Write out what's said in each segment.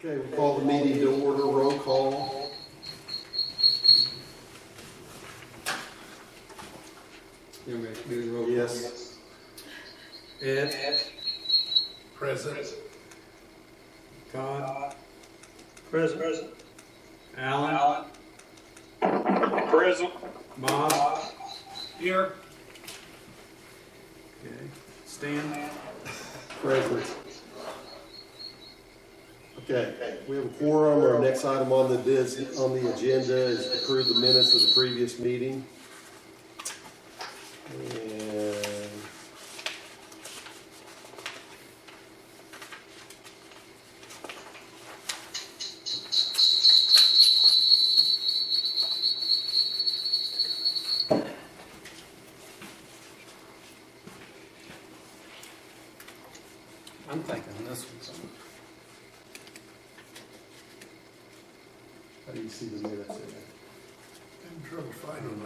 Okay, we'll call the meeting to order. Roll call. You want me to do the roll call? Yes. Ed? Present. Todd? Present. Alan? Present. Bob? Here. Okay. Stan? Present. Okay, we have a quorum. Our next item on the agenda is to approve the minutes of the previous meeting. And I'm thinking this one's on. how do you see the minutes in there? Having trouble finding them.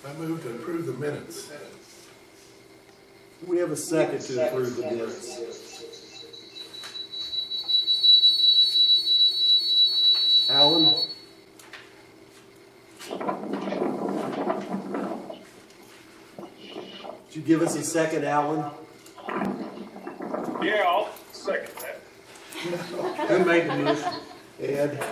I move to approve the minutes. We have a second to approve the minutes. Alan? Did you give us a second, Alan? Yeah, I'll second that. Who made the motion? Ed?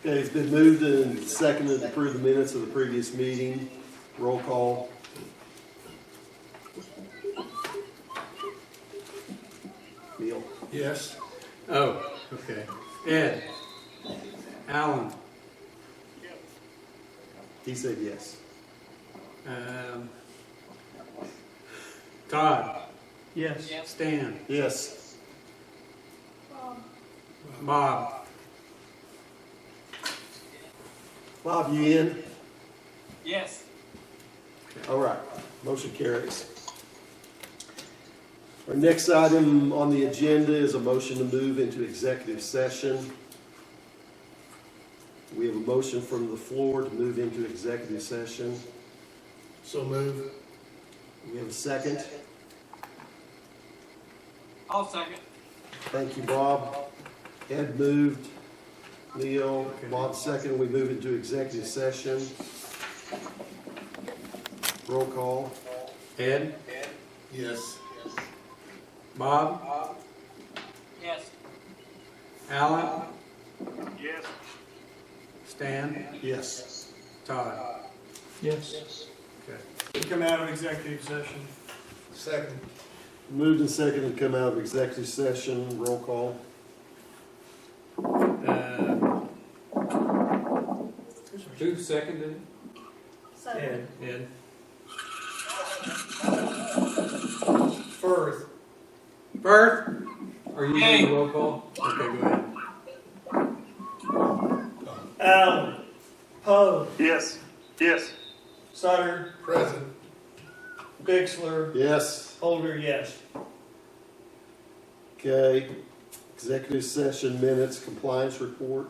Okay, it's been moved and seconded to approve the minutes of the previous meeting. Roll call. Neil? Yes. Oh, okay. Ed? Alan? He said yes. Todd? Yes. Stan? Yes. Bob? Bob, you in? Yes. All right, motion carries. Our next item on the agenda is a motion to move into executive session. We have a motion from the floor to move into executive session. So move. We have a second. I'll second. Thank you, Bob. Ed moved. Neil, Bob second. We move into executive session. Roll call. Ed? Yes. Bob? Yes. Alan? Yes. Stan? Yes. Todd? Yes. Okay. Come out of executive session. Second. Moved and seconded to come out of executive session. Roll call. Who seconded Ed. it? Ed? Firth. Firth? Are you doing the roll call? Okay, go ahead. Allen. Poe. Yes. Yes. Sutter. Present. Bixler. Yes. Holder, yes. Okay. Executive session minutes, compliance report.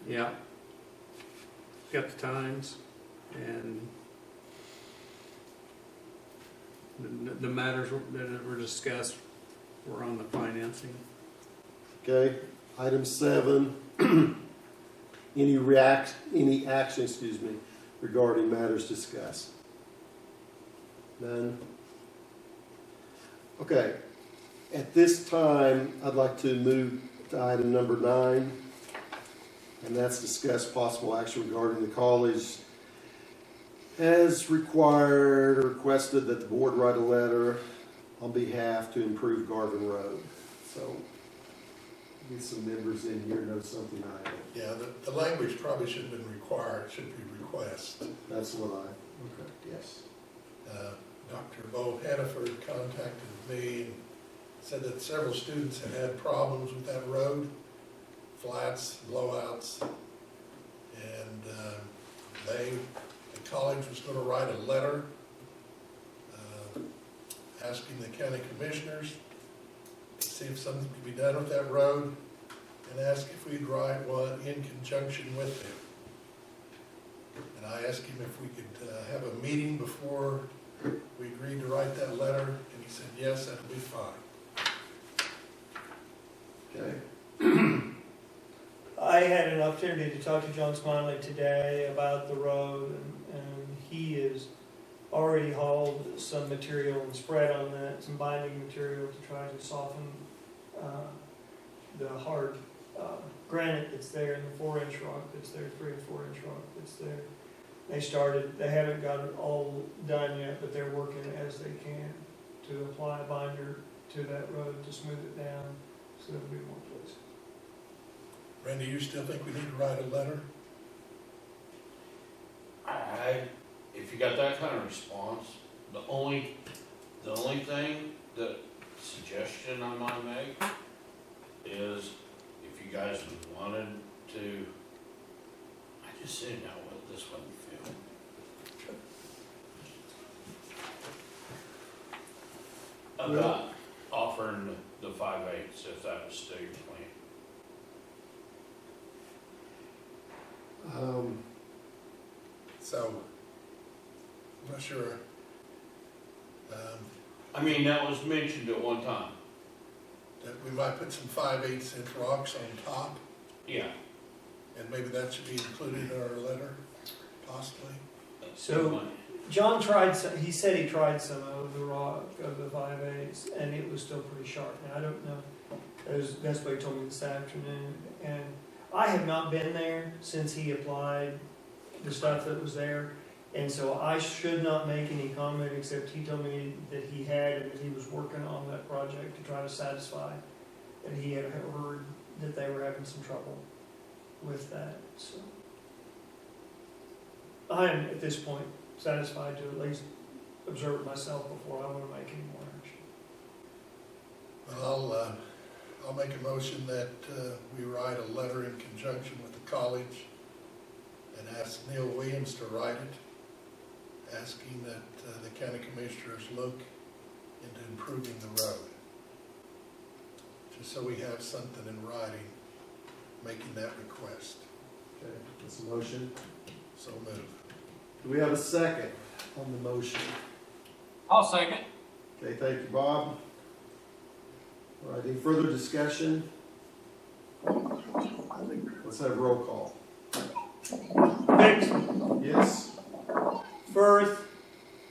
Yeah. Got the times and the matters that were discussed were on the financing. Okay. Item 7. Any action, regarding matters discussed? None. Okay. At this time, I'd like to move to item number 9, and that's discuss possible action regarding the college has required or requested that the board write a letter on behalf to improve Garvin Road. So, get some members in here know something I don't. Yeah, the language probably shouldn't have been required, it should be request. That's what okay, yes. Dr. Bo Hannaford contacted me and said that several students had problems with that road, flats, blowouts, and the college was going to write a letter asking the county commissioners to see if something could be done with that road, and ask if we'd write one in conjunction with them. And I asked him if we could have a meeting before we agreed to write that letter, and he said, yes, that'll be fine. Okay. I had an opportunity to talk to John Smiley today about the road, and he has already hauled some material and spread on that, some binding material to try to soften the hard granite that's there and the 4-inch rock that's there, 3 and 4 inch rock that's there. They haven't got it all done yet, but they're working as they can to apply a binder to that road to smooth it down so there'll be more place. Randy, you still think we need to write a letter? If you got that kind of response, the only thing, the suggestion I might make is if you guys wanted to, I just say now what this one feel. About offering the 5/8 if that was still your plan. So, I'm not sure. I mean, that was mentioned at one time. That we might put some 5/8 inch rocks on top, Yeah. and maybe that should be included in our letter, possibly. So- John tried some, he said he tried some of the rock, of the 5/8, and it was still pretty sharp. Now, I don't know, that's what he told me this afternoon, and I have not been there since he applied the stuff that was there, and so I should not make any comment, except he told me that he had, and that he was working on that project to try to satisfy, and he had heard that they were having some trouble with that, so. I am, at this point, satisfied to at least observe it myself before I want to make any more action. Well, I'll make a motion that we write a letter in conjunction with the college and ask Neil Williams to write it, asking that the county commissioners look into improving the road. Just so we have something in writing, making that request. Okay, that's a motion. So move. Do we have a second on the motion? I'll second. Okay, thank you, Bob. All right, any further discussion? Let's have roll call. Hicks, Yes? Firth,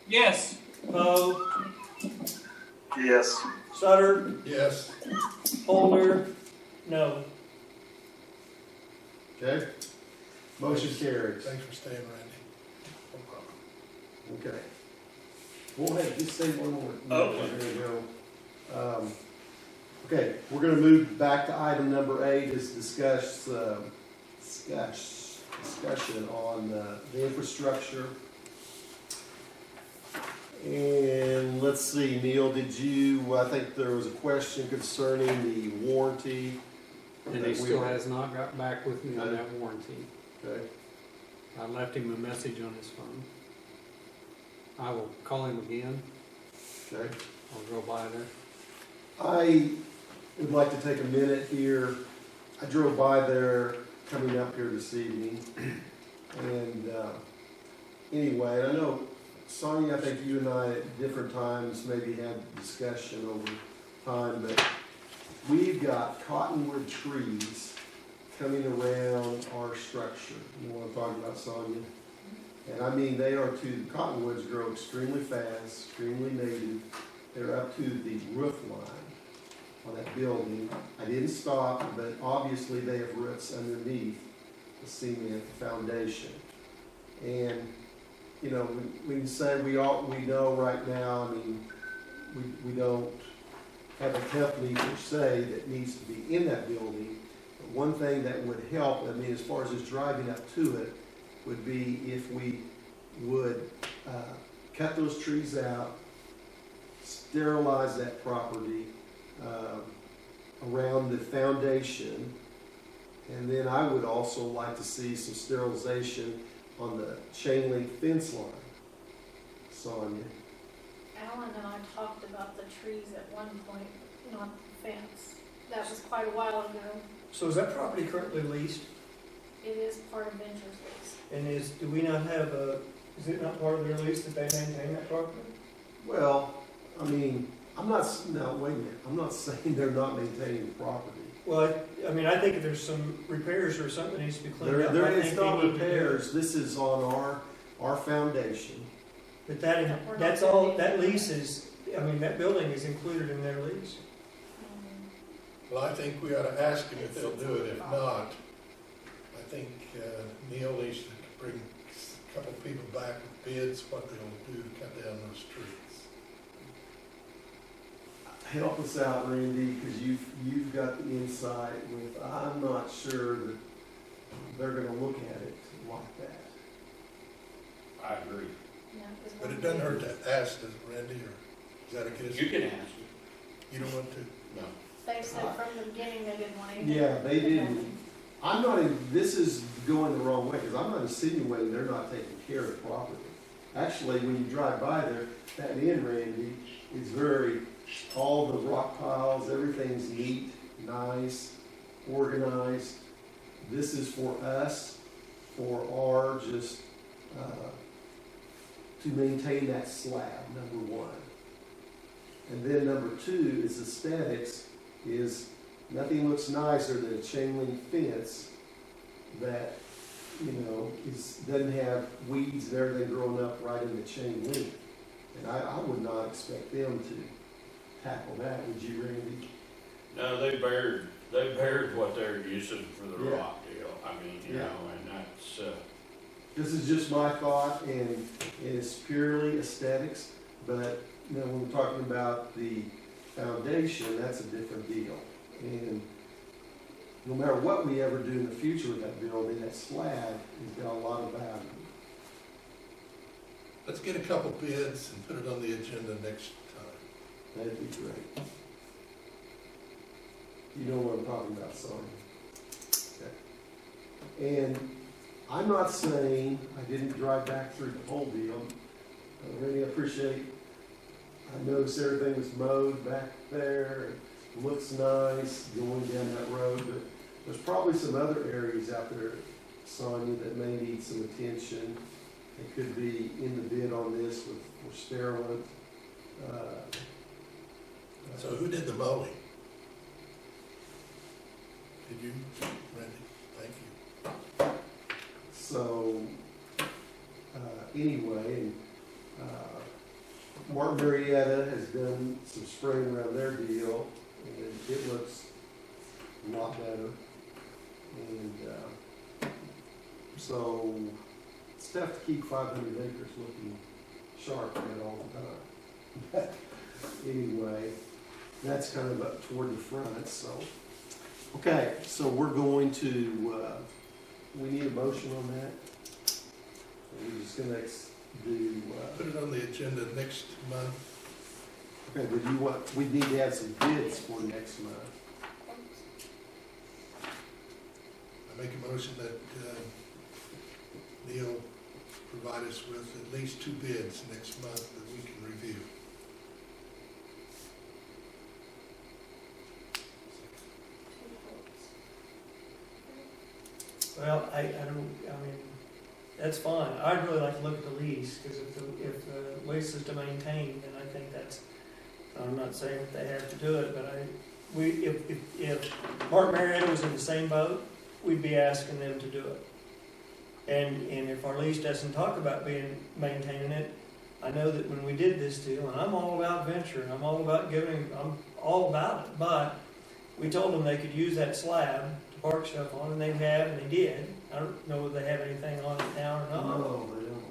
Yes. Poe, Yes. Sutter, Yes, Holder, no. Okay? Motion carries. thanks for staying, Randy. No problem. Okay. Well, hey, just say one more. Okay. There you go. Okay, we're gonna move back to item number 8, is discussion on the infrastructure. And let's see, Neil, I think there was a question concerning the warranty. And he still has not got back with me on that warranty. Okay, I left him a message on his phone. I will call him again. okay. I'll go by there. I would like to take a minute here. I drove by there coming up here this evening. And anyway, I know, Sonia, I think you and I at different times maybe had discussion over time, but we've got cottonwood trees coming around our structure. You want to talk about, Sonia? And I mean, cottonwoods grow extremely fast, extremely native. They're up to the roof line on that building. I didn't stop, but obviously they have roots underneath the cement foundation. And, you know, we can say we know right now, I mean, we don't have a company per se that needs to be in that building. But one thing that would help, I mean, as far as just driving up to it, would be if we would cut those trees out, sterilize that property around the foundation, and then I would also like to see some sterilization on the chain link fence line. Sonia? Alan and I talked about the trees at one point, not the fence. That was quite a while ago. So is that property currently leased? It is part of Venture's lease. And do we not have is it not part of their lease that they maintain that property? Well, I mean, no, wait a minute, I'm not saying they're not maintaining the property. Well, I mean, I think if there's some repairs or something that needs to be cleaned up, There I is think not they need to do it. repairs, this is on our foundation. But that's all, that lease is, I mean, that building is included in their lease. Well, I think we ought to ask them if they'll do it. If not, I think Neil needs to bring a couple people back with bids, what they'll do to cut down those trees. Help us out, Randy, because you've got the insight with, I'm not sure that they're gonna look at it like that. I agree. Yeah, 'cause But it one doesn't thing- hurt to ask, does it, Randy, or is that a good? You can ask. You don't want to? No. They said from the beginning they didn't want anything. Yeah, they with the didn't. building. I'm not, this is going the wrong way, because I'm not insinuating they're not taking care of the property. Actually, when you drive by there, that end, Randy, is all the rock piles, everything's neat, nice, organized. This is for us, for our to maintain that slab, number one. And then number two is aesthetics, is nothing looks nicer than a chain link fence that, doesn't have weeds and everything growing up right in the chain link. And I would not expect them to tackle that, would you, Randy? No, they bared what they're using for the Yeah. rock deal. I mean, you Yeah. know, and that's, This is just my thought, and it's purely aesthetics, but, when we're talking about the foundation, that's a different deal. And no matter what we ever do in the future with that building, that slab has got a lot of value. Let's get a couple bids and put it on the agenda next time. That'd be great. You know what I'm talking about, Sonia. Okay. And I'm not saying I didn't drive back through the whole deal. I really appreciate, I noticed everything was mowed back there. It looks nice going down that road, but there's probably some other areas out there, Sonia, that may need some attention. It could be in the bid on this for Sterling. So who did the mowing? Did you, Randy? Thank you. So, anyway, and, Martin Marietta has done some spraying around their deal, and it looks a lot better. And, so, it's tough to keep 500 acres looking sharp at all the time. But anyway, that's kind of up toward the front, so. Okay, so we're going to, we need a motion on that? We're just gonna do, Put it on the agenda next month. okay, but we need to have some bids for next month. I make a motion that Neil provide us with at least 2 bids next month that we can review. Well, I mean, that's fine. I'd really like to look at the lease, because if the lease is to maintain, then I think that's, I'm not saying that they have to do it, but if Martin Marietta was in the same boat, we'd be asking them to do it. And if our lease doesn't talk about maintaining it, I know that when we did this deal, and I'm all about venture, and I'm all about I'm all about it, but we told them they could use that slab to park stuff on, and they have, and they did. I don't know if they have anything on it now or not. No, they don't.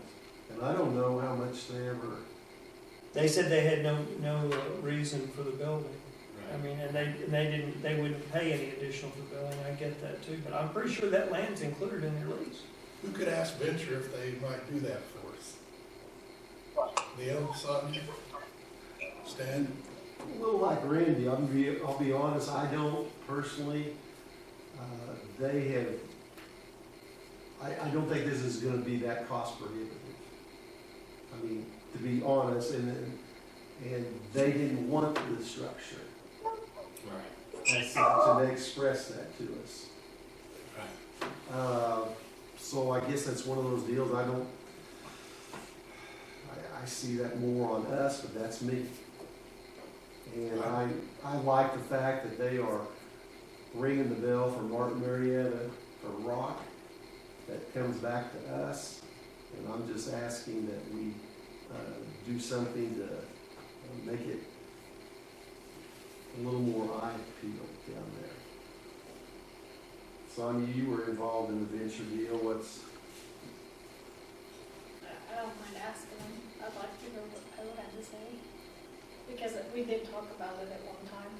And I don't know how much they ever, They said they had no reason for the building. I right. mean, and they wouldn't pay any additional for the building. I get that too, but I'm pretty sure that land's included in their lease. Who could ask Venture if they might do that for us? Neil, Sonia, Stan? a little like Randy, I'll be honest, I don't personally, they have, I don't think this is gonna be that cost prohibitive. I mean, to be honest, and they didn't want the structure Right. as such, and they expressed that to us. Right. So I guess that's one of those deals, I see that more on us, but that's me. And I like the fact that they are ringing the bell for Martin Marietta for rock that comes back to us. And I'm just asking that we do something to make it a little more eye appeal down there. Sonia, you were involved in the venture deal. I don't mind asking them. I'd like to hear what Poe had to say. Because we did talk about it at one time.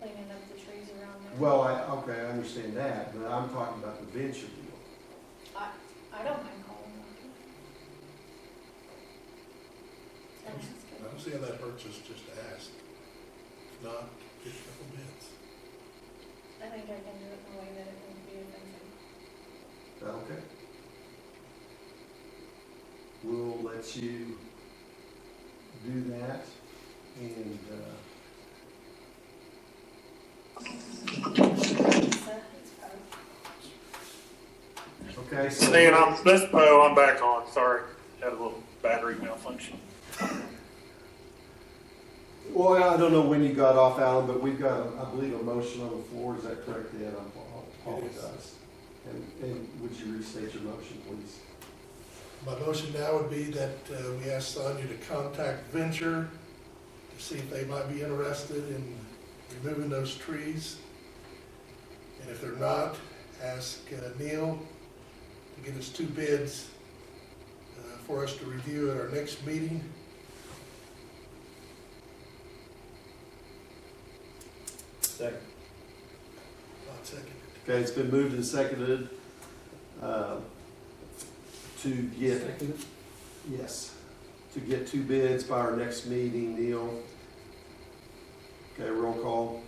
Cleaning up the trees around there. Well, okay, I understand that, but I'm talking about the venture deal. I don't mind calling them. And I asking. don't see how that hurts us just to ask. If not, get a couple bids. I think I can do it in a way that it won't be offensive. Is that okay? We'll let you do that, and, It's Poe. okay, so. Stan, this Poe, I'm back on. Sorry, had a little battery malfunction. Well, I don't know when you got off, Alan, but we've got, I believe, a motion on the floor. Is that correct, Ed? I apologize. And would you restate your motion, please? My motion now would be that we ask Sonia to contact Venture to see if they might be interested in removing those trees. And if they're not, ask Neil to get us 2 bids for us to review at our next meeting. Second. I'll second it. Okay, it's been moved and seconded to get, yes, to get 2 bids by our next meeting. Neil? Okay, roll call.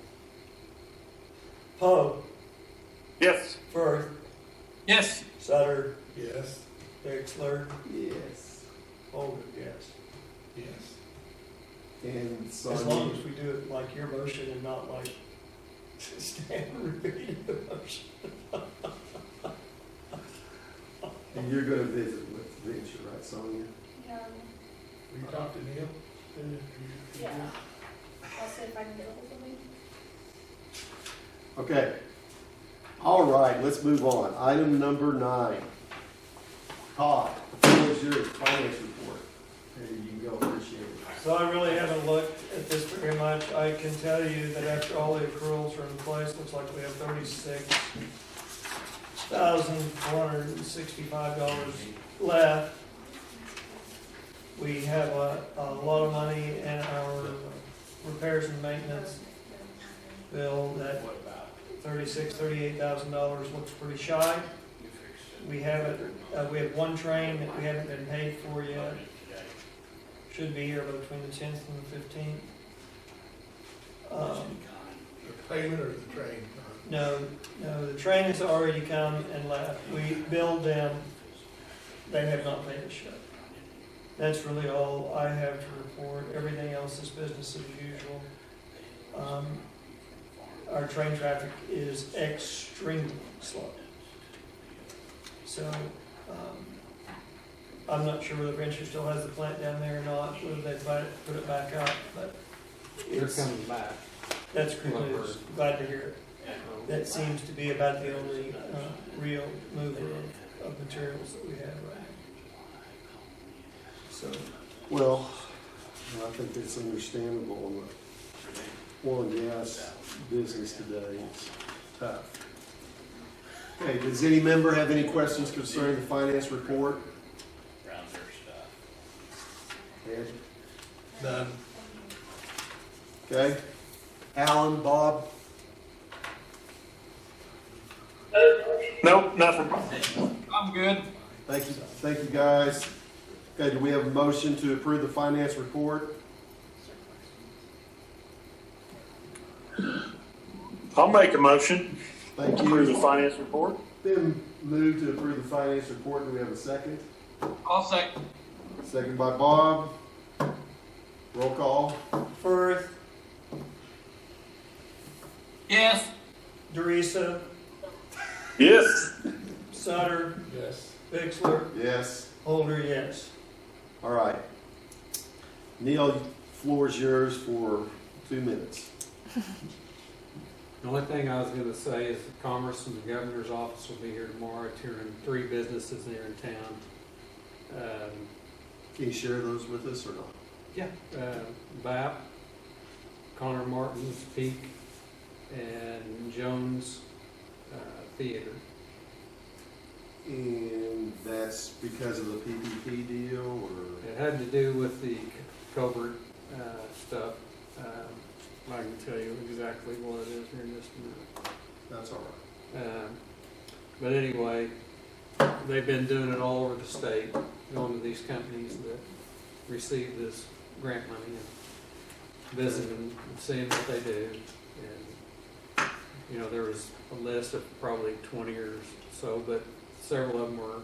Poe, Yes. Firth, Yes. Sutter, Yes, Dixler, Yes. Holder, yes. yes. And As long Sonia? as we do it like your motion and not like Stan repeating the motion. And you're gonna visit with Venture, right, Sonia? Yeah, Will you talk to Neil? yeah. I'll see if I can get a hold of him. Okay. All right, let's move on. Item number 9. Todd, where's your finance report? There you can go, appreciate it. So I really haven't looked at this very much. I can tell you that after all the accruals are in place, looks like we have $36,465 left. We have a lot of money in our repairs and maintenance bill. That $38,000 looks pretty shy. We have one train that we haven't been paid for yet. Should be here between the 10th and the 15th. The payment or the train? No, the train has already come and left. We billed them. They have not paid us yet. That's really all I have to report. Everything else is business as usual. Our train traffic is extremely slow. So, I'm not sure whether Venture still has the plant down there or not, whether they put it back up, but They're it's, coming back. that's great news. Glad to hear it. That seems to be about the only real mover of materials that we have right now. So, Well, I think it's understandable in the oil and gas business today. It's tough. Okay, does any member have any questions concerning the finance report? Ed? None. Okay. Alan, Bob? Nope, nothing. I'm good. Thank you guys. Okay, do we have a motion to approve the finance report? I'll make a motion. Thank Approve the you. finance report. Been moved to approve the finance report. Do we have a second? I'll second. Second by Bob. Roll call. Firth, Yes. Teresa, Yes. Sutter, Yes. Bixler, Yes. Holder, yes. All right. Neil, floor is yours for 2 minutes. The only thing I was gonna say is the Commerce and the Governor's Office will be here tomorrow, touring 3 businesses there in town. Can you share those with us or not? Yeah, BAP, Connor Martin's Peak, and Jones Theater. And that's because of the PPP deal, or? It had to do with the covert stuff. I can tell you exactly what it is here in just a minute. That's all right. But anyway, they've been doing it all over the state, going to these companies that receive this grant money and visiting and seeing what they do. And, you know, there was a list of probably 20 or so, but several of them were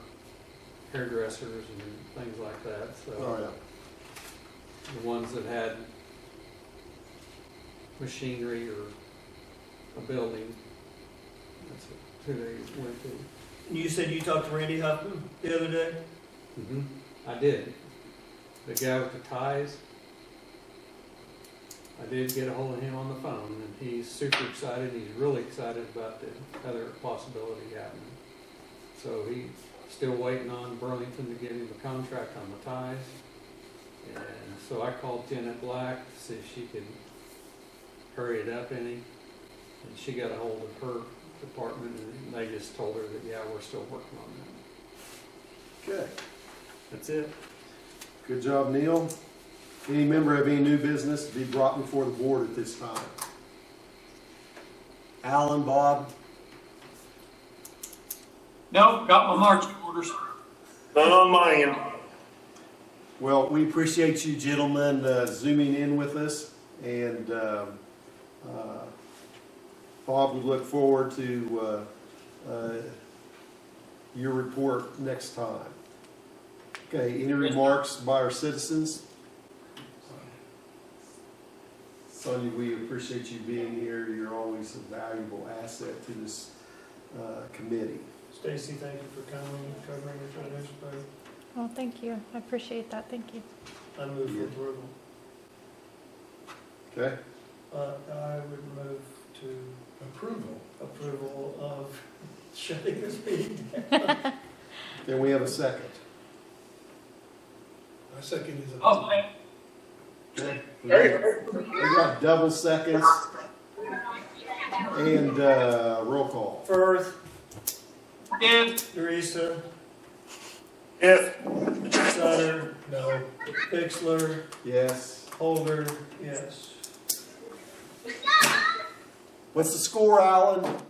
hairdressers and things like that. So Oh, yeah. the ones that had machinery or a building, that's who they went to. You said you talked to Randy Huffman the other day? Mm-hmm. I did. The guy with the ties, I did get a hold of him on the phone, and he's super excited. He's really excited about the other possibility happening. So he's still waiting on Burlington to give him a contract on the ties. And so I called Janet Black to see if she could hurry it up any. And she got a hold of her department, and they just told her that, yeah, we're still working on that. Okay. That's it. Good job, Neil. Any member have any new business to be brought before the board at this time? Alan, Bob? Nope, got my marching orders. None on my end. Well, we appreciate you gentlemen zooming in with us, and Bob, we look forward to your report next time. Okay, any remarks by our citizens? Sonia, we appreciate you being here. You're always a valuable asset to this committee. Stacy, thank you for coming and covering your financial part. Well, thank you. I appreciate that. Thank you. I move for Yeah. approval. Okay? I would move to Approval. approval of shutting this meeting down. Then we have a second. I second his. Oh, man. Okay. We got double seconds. And roll call. Firth, Yes. Teresa, Yes. Sutter, No. Bixler, Yes. Holder, yes. What's the score, Alan?